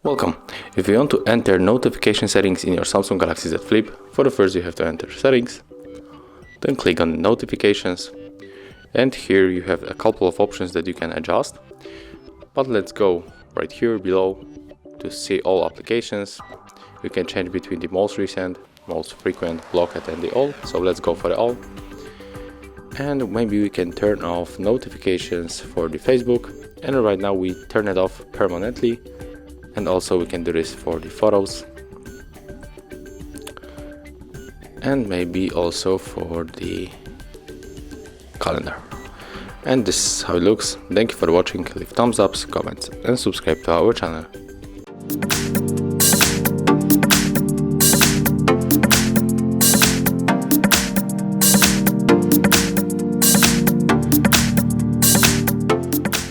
Welcome. If you want to enter notification settings in your Samsung Galaxy Z Flip, for the first you have to enter settings, then click on notifications, and here you have a couple of options that you can adjust. But let's go right here below to see all applications. You can change between the most recent, most frequent, blocked and the all. So let's go for the all. And maybe we can turn off notifications for the Facebook, and right now we turn it off permanently. And also we can do this for the photos, and maybe also for the calendar. And this is how it looks. Thank you for watching. Leave thumbs ups, comments and subscribe to our channel.